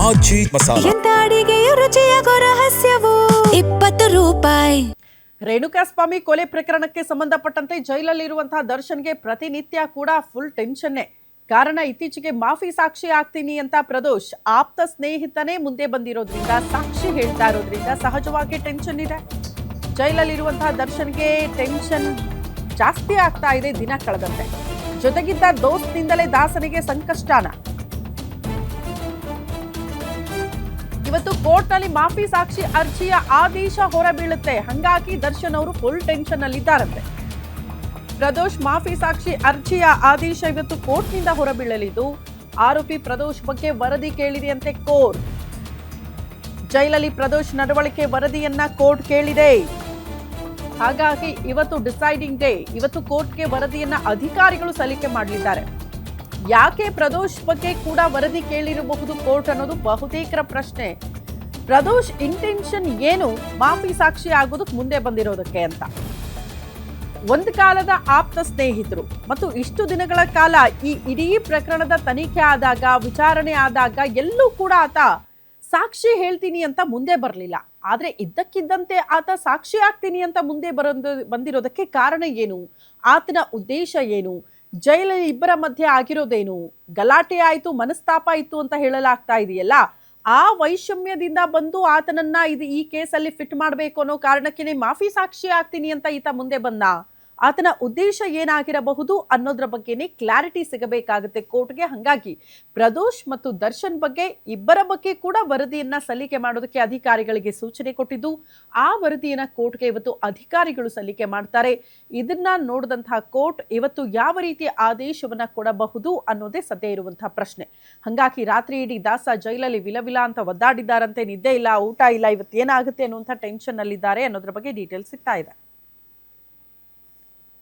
ಆಚಿ ಮಸಾಲ. ಎಂತ ಅಡಿಗೆಯ ರುಚಿಯಾಗೋ ರಹಸ್ಯವು 20 ರೂಪಾಯಿ. ರೇಣುಕಾಸ್ವಾಮಿ ಕೊಲೆ ಪ್ರಕರಣಕ್ಕೆ ಸಂಬಂಧಪಟ್ಟಂತೆ ಜೈಲಲ್ಲಿರುವಂತಹ ದರ್ಶನ್ಗೆ ಪ್ರತಿನಿತ್ಯ ಕೂಡ ಫುಲ್ ಟೆನ್ಷನ್ನೇ. ಕಾರಣ ಇತ್ತೀಚೆಗೆ ಮಾಫಿ ಸಾಕ್ಷಿ ಆಗ್ತೀನಿ ಅಂತ ಪ್ರದೋಷ್ ಆಪ್ತ ಸ್ನೇಹಿತನೇ ಮುಂದೆ ಬಂದಿರೋದ್ರಿಂದ, ಸಾಕ್ಷಿ ಹೇಳ್ತಾ ಇರೋದ್ರಿಂದ ಸಹಜವಾಗಿ ಟೆನ್ಷನ್ ಇದೆ. ಜೈಲಲ್ಲಿರುವಂತಹ ದರ್ಶನ್ಗೆ ಟೆನ್ಷನ್ ಜಾಸ್ತಿ ಆಗ್ತಾ ಇದೆ ದಿನ ಕಳೆದಂತೆ. ಜೊತೆಗಿದ್ದ ದೋಸ್ತಿನಿಂದಲೇ ದಾಸನಿಗೆ ಸಂಕಷ್ಟನ. ಇವತ್ತು ಕೋರ್ಟ್ನಲ್ಲಿ ಮಾಫಿ ಸಾಕ್ಷಿ ಅರ್ಜಿಯ ಆದೇಶ ಹೊರಬೀಳುತ್ತೆ. ಹಂಗಾಗಿ ದರ್ಶನ್ ಅವರು ಫುಲ್ ಟೆನ್ಷನ್ ಅಲ್ಲಿದ್ದಾರಂತೆ. ಪ್ರದೋಷ್ ಮಾಫಿ ಸಾಕ್ಷಿ ಅರ್ಜಿಯ ಆದೇಶ ಇವತ್ತು ಕೋರ್ಟ್ನಿಂದ ಹೊರಬೀಳಲಿದ್ದು, ಆರೋಪಿ ಪ್ರದೋಷ್ ಬಗ್ಗೆ ವರದಿ ಕೇಳಿದೆಯಂತೆ ಕೋರ್ಟ್. ಜೈಲಲ್ಲಿ ಪ್ರದೋಷ್ ನಡವಳಿಕೆ ವರದಿಯನ್ನ ಕೋರ್ಟ್ ಕೇಳಿದೆ. ಹಾಗಾಗಿ ಇವತ್ತು ಡಿಸೈಡಿಂಗ್ ಡೇ. ಇವತ್ತು ಕೋರ್ಟ್ಗೆ ವರದಿಯನ್ನ ಅಧಿಕಾರಿಗಳು ಸಲ್ಲಿಕೆ ಮಾಡಲಿದ್ದಾರೆ. ಯಾಕೆ ಪ್ರದೋಷ್ ಬಗ್ಗೆ ಕೂಡ ವರದಿ ಕೇಳಿರಬಹುದು ಕೋರ್ಟ್ ಅನ್ನೋದು ಬಹುತೇಕರ ಪ್ರಶ್ನೆ. ಪ್ರದೋಷ್ ಇಂಟೆನ್ಷನ್ ಏನು ಮಾಫಿ ಸಾಕ್ಷಿ ಆಗೋದಕ್ಕೆ ಮುಂದೆ ಬಂದಿರೋದಕ್ಕೆ ಅಂತ. ಒಂದು ಕಾಲದ ಆಪ್ತ ಸ್ನೇಹಿತರು ಮತ್ತು ಇಷ್ಟು ದಿನಗಳ ಕಾಲ ಈ ಇಡೀ ಪ್ರಕರಣದ ತನಿಖೆ ಆದಾಗ, ವಿಚಾರಣೆ ಆದಾಗ ಎಲ್ಲೂ ಕೂಡ ಆತ ಸಾಕ್ಷಿ ಹೇಳ್ತೀನಿ ಅಂತ ಮುಂದೆ ಬರಲಿಲ್ಲ. ಆದ್ರೆ ಇದ್ದಕ್ಕಿದ್ದಂತೆ ಆತ ಸಾಕ್ಷಿ ಆಗ್ತೀನಿ ಅಂತ ಮುಂದೆ ಬಂದಿರೋದಕ್ಕೆ ಕಾರಣ ಏನು? ಆತನ ಉದ್ದೇಶ ಏನು? ಜೈಲಲ್ಲಿ ಇಬ್ಬರ ಮಧ್ಯೆ ಆಗಿರೋದೇನು? ಗಲಾಟೆ ಆಯ್ತು, ಮನಸ್ತಾಪ ಇತ್ತು ಅಂತ ಹೇಳಲಾಗ್ತಾ ಇದೆಯಲ್ಲ, ಆ ವೈಷಮ್ಯದಿಂದ ಬಂದು ಆತನನ್ನ ಈ ಕೇಸಲ್ಲಿ ಫಿಟ್ ಮಾಡಬೇಕು ಅನ್ನೋ ಕಾರಣಕ್ಕೆ ಮಾಫಿ ಸಾಕ್ಷಿ ಆಗ್ತೀನಿ ಅಂತ ಈತ ಮುಂದೆ ಬಂದ. ಆತನ ಉದ್ದೇಶ ಏನಾಗಿರಬಹುದು ಅನ್ನೋದ್ರ ಬಗ್ಗೆನೇ ಕ್ಲಾರಿಟಿ ಸಿಗಬೇಕಾಗುತ್ತೆ ಕೋರ್ಟ್ಗೆ. ಹಂಗಾಗಿ ಪ್ರದೋಷ್ ಮತ್ತು ದರ್ಶನ್ ಬಗ್ಗೆ ಇಬ್ಬರ ಬಗ್ಗೆ ಕೂಡ ವರದಿಯನ್ನ ಸಲ್ಲಿಕೆ ಮಾಡೋದಕ್ಕೆ ಅಧಿಕಾರಿಗಳಿಗೆ ಸೂಚನೆ ಕೊಟ್ಟಿದ್ದು, ಆ ವರದಿಯನ್ನ ಕೋರ್ಟ್ಗೆ ಇವತ್ತು ಅಧಿಕಾರಿಗಳು ಸಲ್ಲಿಕೆ ಮಾಡ್ತಾರೆ. ಇದನ್ನ ನೋಡಿದಂತಹ ಕೋರ್ಟ್ ಇವತ್ತು ಯಾವ ರೀತಿಯ ಆದೇಶವನ್ನ ಕೊಡಬಹುದು ಅನ್ನೋದೇ ಸದ್ಯ ಇರುವಂತಹ ಪ್ರಶ್ನೆ. ಹಂಗಾಗಿ ರಾತ್ರಿ ಇಡೀ ದಾಸ ಜೈಲಲ್ಲಿ ವಿಲವಿಲ ಅಂತ ಒದ್ದಾಡಿದ್ದಾರಂತೆ. ನಿದ್ದೆ ಇಲ್ಲ, ಊಟ ಇಲ್ಲ, ಇವತ್ತು ಏನಾಗುತ್ತೆ ಅನ್ನುವಂಥ ಟೆನ್ಷನ್ ಅಲ್ಲಿದ್ದಾರೆ ಅನ್ನೋದ್ರ ಬಗ್ಗೆ ಡೀಟೇಲ್ಸ್ ಸಿಗ್ತಾ ಇದೆ.